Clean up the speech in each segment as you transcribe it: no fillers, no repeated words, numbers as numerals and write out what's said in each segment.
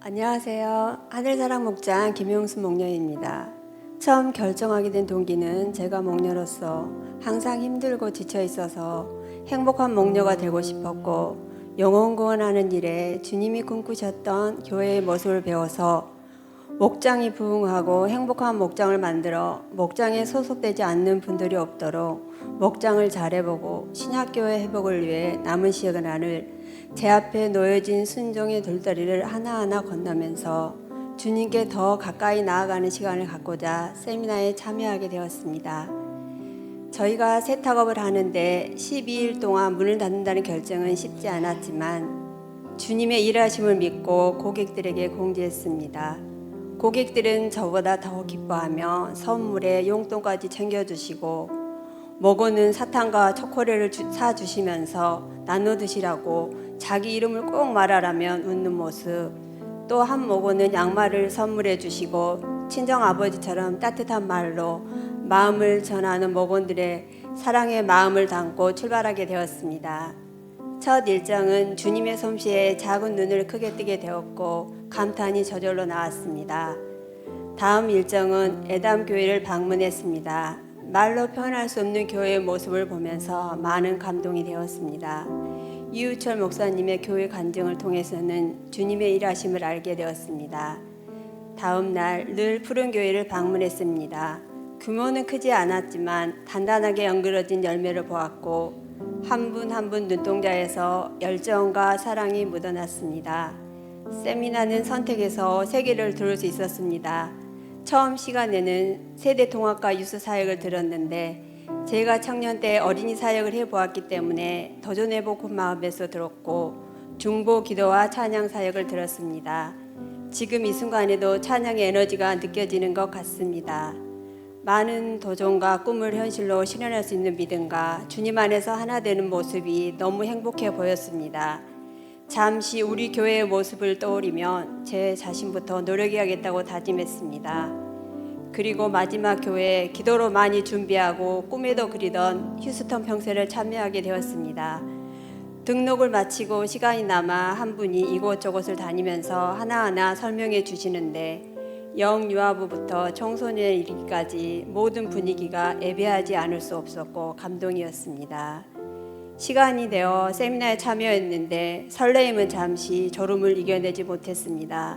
안녕하세요. 하늘사랑 목장 김용순 목녀입니다. 처음 결정하게 된 동기는 제가 목녀로서 항상 힘들고 지쳐 있어서 행복한 목녀가 되고 싶었고, 영혼구원하는 일에 주님이 꿈꾸셨던 교회의 모습을 배워서 목장이 부흥하고 행복한 목장을 만들어 목장에 소속되지 않는 분들이 없도록 목장을 잘해보고 신약교회 회복을 위해 남은 시간을 제 앞에 놓여진 순종의 돌다리를 하나하나 건너면서 주님께 더 가까이 나아가는 시간을 갖고자 세미나에 참여하게 되었습니다. 저희가 새 작업을 하는데 12일 동안 문을 닫는다는 결정은 쉽지 않았지만 주님의 일하심을 믿고 고객들에게 공지했습니다. 고객들은 저보다 더 기뻐하며 선물에 용돈까지 챙겨주시고, 먹어는 사탕과 초콜릿을 사주시면서 나눠 드시라고 자기 이름을 꼭 말하라면 웃는 모습, 또 한 모고는 양말을 선물해 주시고 친정아버지처럼 따뜻한 말로 마음을 전하는 모건들의 사랑의 마음을 담고 출발하게 되었습니다. 첫 일정은 주님의 솜씨에 작은 눈을 크게 뜨게 되었고 감탄이 저절로 나왔습니다. 다음 일정은 에담교회를 방문했습니다. 말로 표현할 수 없는 교회의 모습을 보면서 많은 감동이 되었습니다. 이우철 목사님의 교회 간증을 통해서는 주님의 일하심을 알게 되었습니다. 다음 날 늘 푸른 교회를 방문했습니다. 규모는 크지 않았지만 단단하게 연그러진 열매를 보았고 한 분 한 분 눈동자에서 열정과 사랑이 묻어났습니다. 세미나는 선택해서 3개를 들을 수 있었습니다. 처음 시간에는 세대통합과 유스사역을 들었는데 제가 청년 때 어린이 사역을 해보았기 때문에 도전해보고 마음에서 들었고, 중보 기도와 찬양 사역을 들었습니다. 지금 이 순간에도 찬양의 에너지가 느껴지는 것 같습니다. 많은 도전과 꿈을 현실로 실현할 수 있는 믿음과 주님 안에서 하나 되는 모습이 너무 행복해 보였습니다. 잠시 우리 교회의 모습을 떠올리면 제 자신부터 노력해야겠다고 다짐했습니다. 그리고 마지막 교회 기도로 많이 준비하고 꿈에도 그리던 휴스턴 평세를 참여하게 되었습니다. 등록을 마치고 시간이 남아 한 분이 이곳저곳을 다니면서 하나하나 설명해 주시는데 영유아부부터 청소년에 이르기까지 모든 분위기가 애매하지 않을 수 없었고 감동이었습니다. 시간이 되어 세미나에 참여했는데 설레임은 잠시 졸음을 이겨내지 못했습니다.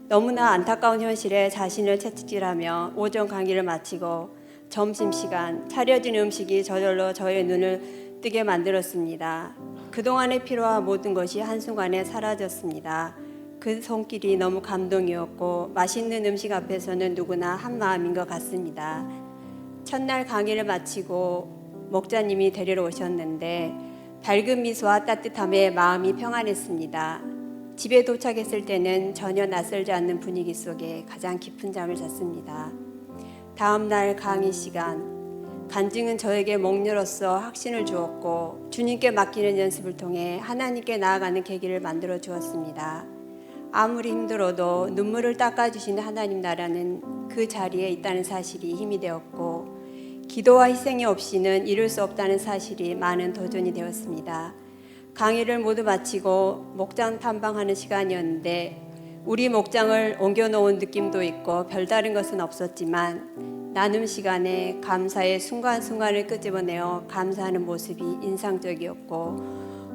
너무나 안타까운 현실에 자신을 채찍질하며 오전 강의를 마치고 점심시간 차려진 음식이 저절로 저의 눈을 뜨게 만들었습니다. 그동안의 피로와 모든 것이 한순간에 사라졌습니다. 그 손길이 너무 감동이었고 맛있는 음식 앞에서는 누구나 한 마음인 것 같습니다. 첫날 강의를 마치고 목자님이 데리러 오셨는데 밝은 미소와 따뜻함에 마음이 평안했습니다. 집에 도착했을 때는 전혀 낯설지 않는 분위기 속에 가장 깊은 잠을 잤습니다. 다음 날 강의 시간, 간증은 저에게 목녀로서 확신을 주었고 주님께 맡기는 연습을 통해 하나님께 나아가는 계기를 만들어 주었습니다. 아무리 힘들어도 눈물을 닦아주시는 하나님 나라는 그 자리에 있다는 사실이 힘이 되었고, 기도와 희생이 없이는 이룰 수 없다는 사실이 많은 도전이 되었습니다. 강의를 모두 마치고 목장 탐방하는 시간이었는데 우리 목장을 옮겨놓은 느낌도 있고 별다른 것은 없었지만 나눔 시간에 감사의 순간순간을 끄집어내어 감사하는 모습이 인상적이었고,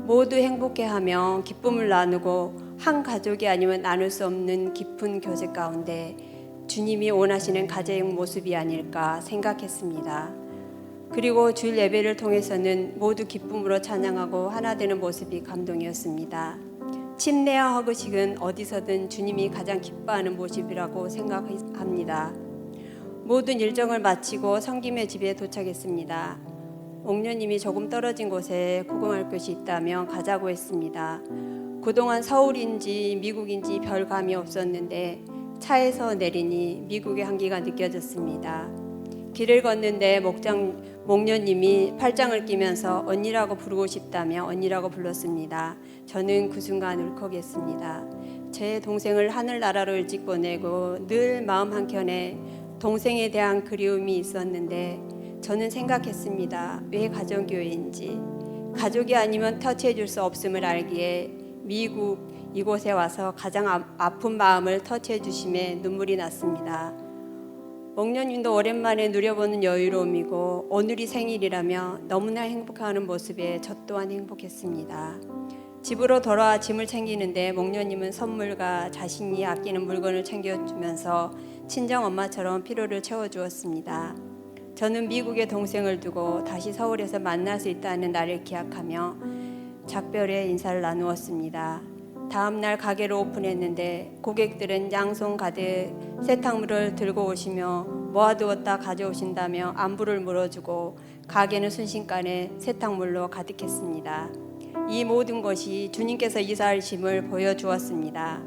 모두 행복해하며 기쁨을 나누고 한 가족이 아니면 나눌 수 없는 깊은 교제 가운데 주님이 원하시는 가정 모습이 아닐까 생각했습니다. 그리고 주일 예배를 통해서는 모두 기쁨으로 찬양하고 하나 되는 모습이 감동이었습니다. 침례와 허그식은 어디서든 주님이 가장 기뻐하는 모습이라고 생각합니다. 모든 일정을 마치고 성김의 집에 도착했습니다. 목녀님이 조금 떨어진 곳에 구경할 곳이 있다며 가자고 했습니다. 그동안 서울인지 미국인지 별 감이 없었는데 차에서 내리니 미국의 향기가 느껴졌습니다. 길을 걷는데 목녀님이 팔짱을 끼면서 언니라고 부르고 싶다며 언니라고 불렀습니다. 저는 그 순간 울컥했습니다. 제 동생을 하늘나라로 일찍 보내고 늘 마음 한켠에 동생에 대한 그리움이 있었는데 저는 생각했습니다. 왜 가정교회인지. 가족이 아니면 터치해줄 수 없음을 알기에 미국 이곳에 와서 가장 아픈 마음을 터치해 주심에 눈물이 났습니다. 목련님도 오랜만에 누려보는 여유로움이고 오늘이 생일이라며 너무나 행복해하는 모습에 저 또한 행복했습니다. 집으로 돌아와 짐을 챙기는데 목련님은 선물과 자신이 아끼는 물건을 챙겨주면서 친정 엄마처럼 피로를 채워주었습니다. 저는 미국에 동생을 두고 다시 서울에서 만날 수 있다는 날을 기약하며 작별의 인사를 나누었습니다. 다음 날 가게를 오픈했는데 고객들은 양손 가득 세탁물을 들고 오시며 모아두었다 가져오신다며 안부를 물어주고 가게는 순식간에 세탁물로 가득했습니다. 이 모든 것이 주님께서 이사할 심을 보여주었습니다.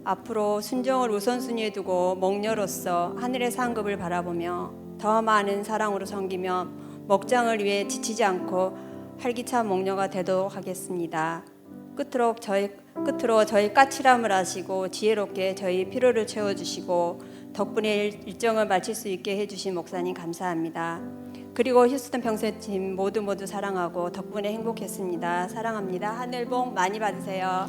앞으로 순종을 우선순위에 두고 목녀로서 하늘의 상급을 바라보며 더 많은 사랑으로 섬기며 목장을 위해 지치지 않고 활기찬 목녀가 되도록 하겠습니다. 끝으로 저희 까칠함을 아시고 지혜롭게 저희 피로를 채워주시고 덕분에 일정을 마칠 수 있게 해주신 목사님 감사합니다. 그리고 휴스턴 평생팀 모두 사랑하고 덕분에 행복했습니다. 사랑합니다. 하늘 복 많이 받으세요.